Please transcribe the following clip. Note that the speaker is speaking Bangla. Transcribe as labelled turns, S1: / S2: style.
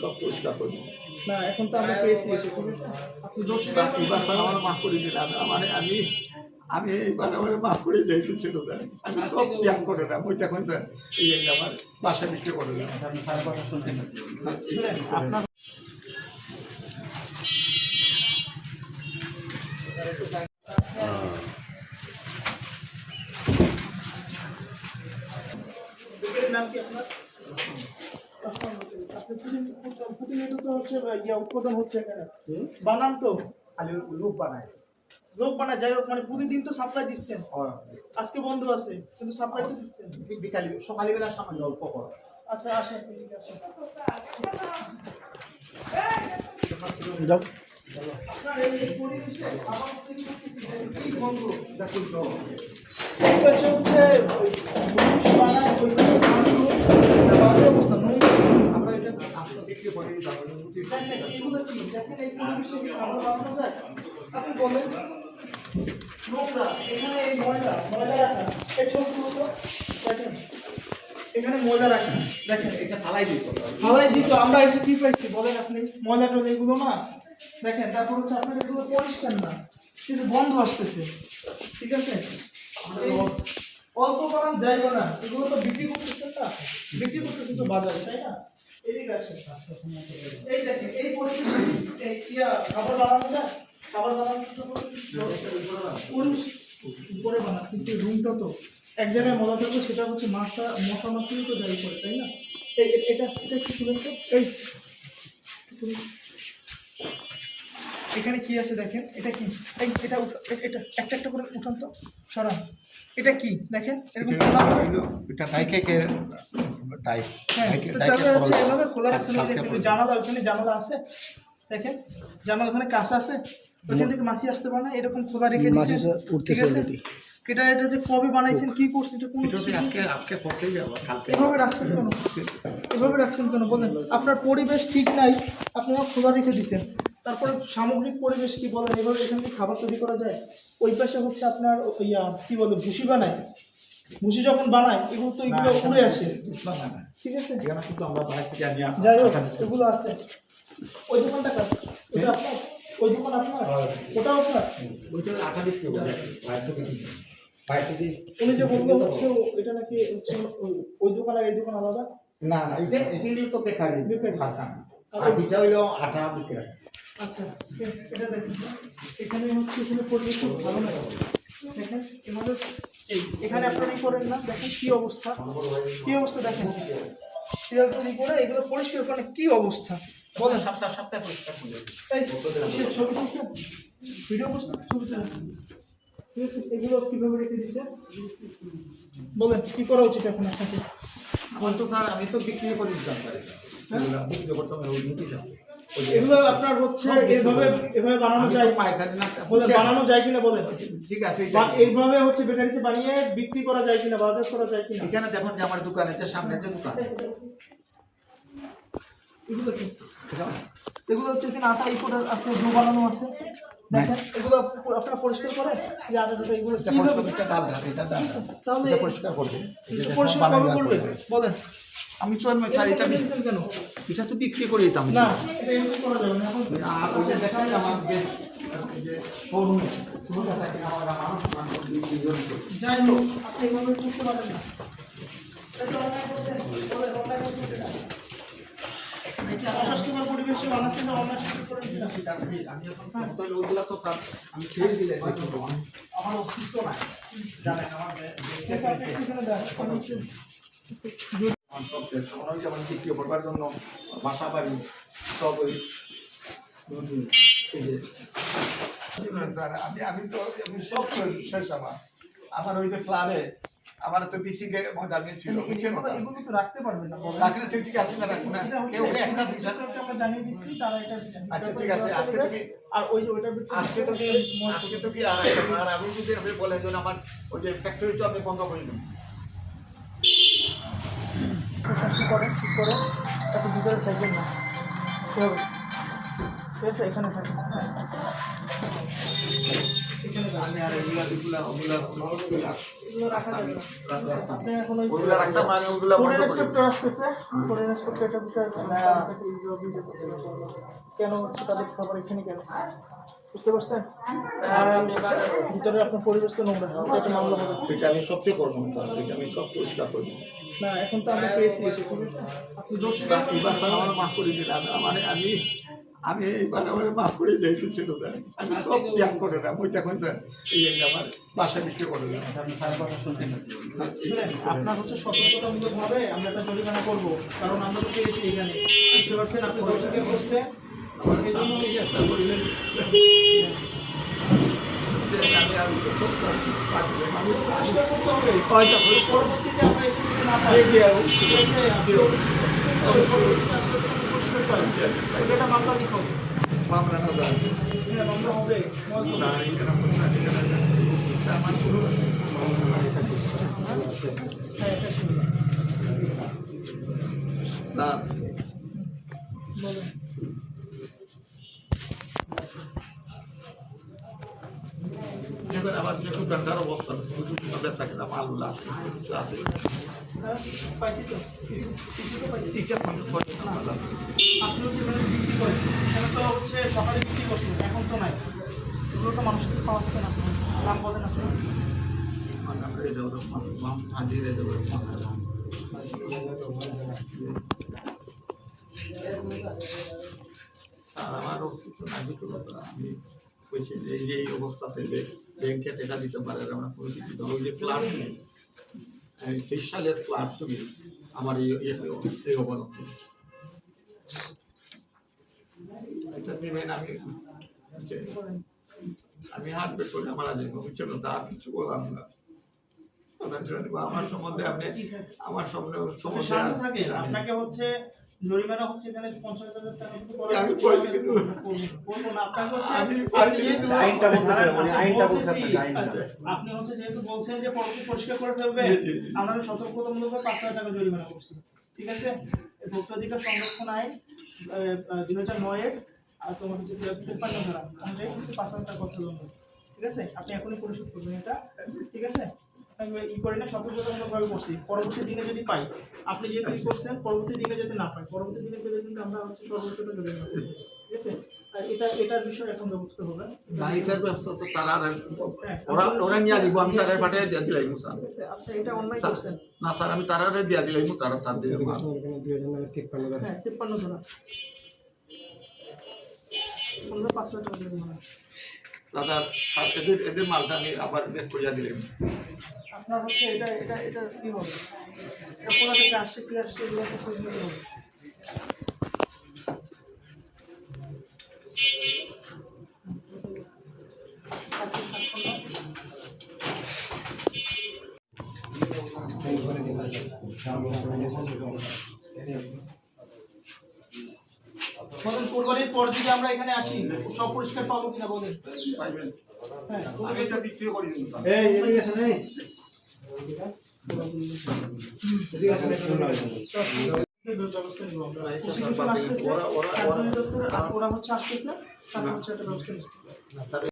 S1: সব পরিষ্কার করি
S2: না এখন তো আমরা পেয়েছি এসে, ঠিক আছে? আপনি দোষী
S1: এবার স্যার আমার মাফ করে দিন। আমি এইবার আমার মাফ করে দিই, ছিল না আমি সব ত্যাগ করে না বইটা এখন এই আমার বাসা বিক্রি করে দিলাম।
S2: আপনার নাম কি আপনার? আপনি প্রতিনিয়ত তো হচ্ছে উৎপাদন হচ্ছে এখানে, বানান তো
S3: খালি লোক বানায়।
S2: লোক বানায়, যাই হোক মানে প্রতিদিন তো সাপ্লাই দিচ্ছেন, আজকে বন্ধ আছে কিন্তু সাপ্লাই তো দিচ্ছেন।
S3: বিকালে সকালবেলা সামান্য অল্প কর।
S2: আচ্ছা আসেন, ঠিক আছে।
S3: যাও।
S2: আপনার এই পরিবেশে আমার থেকে দেখতেছি কি গন্ধ
S3: দেখুন তো
S2: এটা হচ্ছে মানুষ বানায়, ওইখানে বাজে অবস্থা নোংরা।
S3: আমরা এটা আসলে বিক্রি করি
S2: এগুলো কি দেখেন এই পরিবেশে কি খাবার বানানো যায়? আপনি বলেন নোংরা, এখানে এই ময়লা রাখা, এই ছোটগুলো তো দেখেন এখানে ময়লা রাখা, দেখেন
S3: এটা ফালাই দিত।
S2: ফালাই দিত। আমরা এসে কি পাইছি বলেন আপনি? ময়লা টয়লা এগুলো না দেখেন। তারপর হচ্ছে আপনাদের এগুলো পরিষ্কার না, কিন্তু বন্ধ আসতেছে, ঠিক আছে? এই অল্প বানান যাইবে না, এগুলো তো বিক্রি করতেছেন না, বিক্রি করতেছেন তো বাজারে, তাই না? এদিকে আসেন, এই দেখেন এই পরিবেশে এই খাবার বানানো যায়, খাবার বানানো উপরে বানা, কিন্তু রুমটা তো এক জায়গায় মজা থাকবে, সেটা হচ্ছে মশা মাছিও তো যাই করে, তাই না? এটা কি তুলেন তো, এই এখানে কি আছে দেখেন, এটা কি? এটা এটা একটা একটা করে উঠান তো, সরান। এটা কি দেখেন, এরকম খোলা হবে।
S3: এটা টাইকের টাইপ।
S2: হ্যাঁ, তাহলে হচ্ছে এভাবে খোলা রাখছেন। জানালা, ওইখানে জানালা আছে দেখেন, জানালা ওখানে কাঁচা আছে, ওইখান থেকে মাছি আসতে পারে না, এরকম খোলা রেখে দিয়েছেন, ঠিক আছে? এটা যে কবে বানাইছেন, কি করছেন, এটা কোন
S3: আজকে করতেই যাবো কালকে।
S2: এভাবে রাখছেন কেন? এভাবে রাখছেন কেন বলেন? আপনার পরিবেশ ঠিক নাই, আপনারা খোলা রেখে দিচ্ছেন। তারপরে সামগ্রিক পরিবেশ কি বলেন? এভাবে এখান থেকে খাবার তৈরি করা যায়? ওই পাশে হচ্ছে আপনার কি বলে ভুসি বানায়, ভুসি যখন বানায় এগুলো তো এগুলো উড়ে আসে, ঠিক আছে?
S3: এখানে শুধু আমরা বাইরে থেকে আনি।
S2: যাই হোক এগুলো আছে। ওই দোকানটা কার? ওটা আপনার? ওই দোকান আপনার? ওটাও আপনার?
S3: ওইটা আটা বিক্রি করে বাইরে থেকে কিনে। বাইরে থেকে
S2: উনি যে বললো হচ্ছে এটা নাকি হচ্ছে ওই দোকান আর এই দোকান আলাদা?
S3: না এটা তো বেকারি খাতা। আর এটা হইলো আটা বিক্রি করে।
S2: আচ্ছা, এটা দেখুন এখানে হচ্ছে এখানে পরিবেশ খুব ভালো না। দেখেন এভাবে এখানে আপনারা করেন না, দেখেন কি অবস্থা, কি অবস্থা দেখেন। শিয়াল তৈরি করে এগুলো পরিষ্কার করেন, কি অবস্থা বলেন?
S3: সপ্তাহে পরিষ্কার করে
S2: এই ছবি তুলছেন, ভিডিও করছেন, ছবি তুলেন, ঠিক আছে? এগুলো কীভাবে রেখে দিচ্ছে বলেন, কী করা উচিত এখন আপনাকে?
S3: আমার তো স্যার আমি তো বিক্রি করে দিতাম পারি। বিক্রি করতাম ওই নীতি সাথে।
S2: এগুলো আপনার হচ্ছে এভাবে বানানো যায়, বানানো যায় কিনা বলেন?
S3: ঠিক আছে,
S2: এইভাবে হচ্ছে বেকারিতে বানিয়ে বিক্রি করা যায় কিনা, বাজার করা যায় কিনা?
S3: এখানে দেখুন যে আমার দোকান, এটা সামনে যে দোকান,
S2: এগুলো কি? এগুলো হচ্ছে এখানে আটা করার আছে, ডো বানানো আছে, দেখেন এগুলো আপনারা পরিষ্কার করেন যে আটাটা এগুলো তাহলে
S3: পরিষ্কার করবে।
S2: পরিষ্কার কবে করবে বলেন?
S3: আমি তো এটা
S2: কেন
S3: এটা তো বিক্রি করে দিতাম
S2: না, এটা এমনি করা যাবে না। এখন
S3: আর ওইটা দেখেন আমার যে শোরুম
S2: যাই হোক আপনি এভাবে করতে পারেন না। অস্বাস্থ্যকর পরিবেশে বানাচ্ছেন না, অস্বাস্থ্যকর পরিবেশ।
S3: আমি এখন ওগুলো তো আমি ছেড়ে দিলে আমার অস্তিত্ব নাই, জানেন আমার সব শেষ। যেমন বিক্রি করবার জন্য বাসা বাড়ি সব ওই স্যার আমি তো সব শেষ। আমার ওই যে ফ্লাডে আমার তো পিসিকে ময়দান ছিল,
S2: এগুলো তো রাখতে পারবেন না,
S3: রাখলে ঠিক আছে, না রাখবো না, কেউ একটা
S2: জানিয়ে দিচ্ছি তারা এটা।
S3: আচ্ছা ঠিক আছে, আজকে থেকে
S2: আর ওই যে ওইটার
S3: আজকে তো কি আর আমি যদি আপনি বলেন যে আমার ওই যে ফ্যাক্টরিটা আমি বন্ধ করে দেবো।
S2: করেন ঠিক করে তারপর ভিতরে থাকবেন না, ঠিক আছে? এখানে থাকবেন। এখানে রাখেন।
S1: আমি আর এগুলা
S2: এগুলো রাখা যাবে না। আপনি এখন ওই
S1: ওগুলা রাখতাম না, আমি ওগুলা বন্ধ
S2: ফরেন
S1: করি।
S2: ইন্সপেক্টর আসতেছে, ফরেন ইন্সপেক্টর এটা বিষয় কেন হচ্ছে তাদের খাবার এখানে কেন বুঝতে পারছেন? ভিতরে আপনার পরিবেশ তো নোংরা, এটা মামলা হবে।
S1: এটা আমি সবচেয়ে করবো স্যার, এটা আমি সব পরিষ্কার করবো।
S2: না এখন তো আমরা পেয়েছি এসে, ঠিক আছে? আপনি দোষী
S1: এবার স্যার আমার মাফ করে দিলাম, আমি এইবার আমার মাফ করে দিয়েছিল না, আমি সব ত্যাগ করে না, ওই দেখুন স্যার এই যে আমার বাসা বিক্রি করে দিলাম।
S2: শুনেন, আপনার হচ্ছে সতর্কতামূলকভাবে আমরা একটা জরিমানা করবো, কারণ আমরা তো পেয়েছি এখানে, বুঝতে পারছেন? আপনি দোষীকে বসতে
S1: আমার সামনে থেকে একটা করিলেন আমি আর সব পাঠিয়ে মানুষ
S2: চেষ্টা করতে হবে।
S1: কয়টা করে
S2: পরবর্তীতে আমরা এখানে না পাই,
S1: দিয়ে দিয়ে অবশ্যই
S2: ঠিক আছে? আপনি পরবর্তীতে আসলে কোনো পরিষ্কার পাই। এটা মামলা দিতে হবে।
S1: মামলা না যায়
S2: হ্যাঁ, মামলা হবে।
S1: আমার শুরু
S2: হ্যাঁ, এটা শুনুন।
S1: না
S2: বলেন।
S1: দেখুন আমার যে দোকানদার অবস্থা বেচা কিনা মালগুলো আছে কিছু আছে
S2: হ্যাঁ, পাইছি তো। কিছু তো পাইছি।
S1: ঠিকঠাক করে ভালো আছে।
S2: আপনি হচ্ছে এখানে বিক্রি করেন, এখানে তো হচ্ছে সকালে বিক্রি করছেন, এখন তো নাই। এগুলো তো মানুষকে খাওয়াচ্ছেন আপনি, দাম বলেন আপনি।
S1: আমরা এই যাবো হাজির এই যাবো আর আমার অস্তিত্ব নাই কিছু কথা আমি বলছি যে এই যে এই অবস্থাতে ব্যাংকে টাকা দিতে পারে আমরা কোনো কিছু তো ওই যে ফ্ল্যাট নেই 23 সালের ফ্ল্যাট তুমি আমার এই অবনতি এটা নেবেন আমি হাত বের করে আমার আজ ভবিষ্যৎ তার কিছু বললাম না আমার সম্বন্ধে আপনি আমার সম্বন্ধে
S2: শান্ত থাকেন, আপনাকে হচ্ছে জরিমানা হচ্ছে এখানে 50,000 টাকা কিন্তু করা
S1: আমি কইতে কিন্তু
S2: বলবো না, আপনাকে হচ্ছে
S1: আমি কইতে কিন্তু
S4: আইনটা বলতেছে, মানে আইনটা বলছে
S2: বলতেছি,
S4: আপনাকে, আইনটা।
S2: আচ্ছা, আপনি হচ্ছে যেহেতু বলছেন যে পরবর্তী পরিষ্কার করে ফেলবে,
S1: জি, জি, জি।
S2: আমরা সতর্কতামূলক 5,000 টাকা জরিমানা করছি, ঠিক আছে? ভোক্তাধিকার সংরক্ষণ আইন 2009 এর আর তোমার হচ্ছে 53 ধারা অনুযায়ী হচ্ছে 5,000 টাকা অর্থদণ্ড, ঠিক আছে? আপনি এখনই পরিশোধ করবেন এটা, ঠিক আছে? ই করে না, সতর্কতামূলকভাবে করছি, পরবর্তী দিনে যদি পাই, আপনি যেহেতু ই করছেন, পরবর্তী দিনে যদি না পাই, পরবর্তী দিনে পেলে কিন্তু আমরা হচ্ছে সর্বোচ্চটা জরিমানা করব, ঠিক আছে? আর এটার বিষয়ে এখন ব্যবস্থা হবে,
S1: না এটার ব্যবস্থা তো তারা
S2: হ্যাঁ,
S1: ওরা নিয়ে দিব আমি তাদের পাঠিয়ে দিয়ে দিলাম স্যার
S2: ঠিক আছে? আপনি এটা অন্যায় করছেন।
S1: না স্যার আমি তারা দিয়ে দিলাম তারা তার দিয়ে
S2: হ্যাঁ, 53 ধারা 5,000 টাকা জরিমানা।
S1: দাদা এদের মালটা আমি আবার বেক করিয়া দিলাম
S2: আপনার হচ্ছে এটা কি হবে? এটা কোথা থেকে আসছে, কি আসছে, এগুলো তো খোঁজ নিতে হবে। বলেন, কোরবানির পর যদি আমরা এখানে আসি, সব পরিষ্কার পাবো কিনা বলেন?
S1: পাইবেন
S2: হ্যাঁ,
S1: আমি এটা বিক্রি করে দিন স্যার
S4: এই এদিকে আসেন, এই এদিকে আসেন, একটু নয়।
S2: ব্যবস্থা নিব আমরা।
S1: না, এটা
S2: প্রসিকিউশন
S1: স্যার
S2: আসতেছে,
S1: ওরা-
S2: খাদ্য অধিদপ্তর, ওরা হচ্ছে আসতেছে, তারপর হচ্ছে একটা ব্যবস্থা নিচ্ছে।
S1: স্যার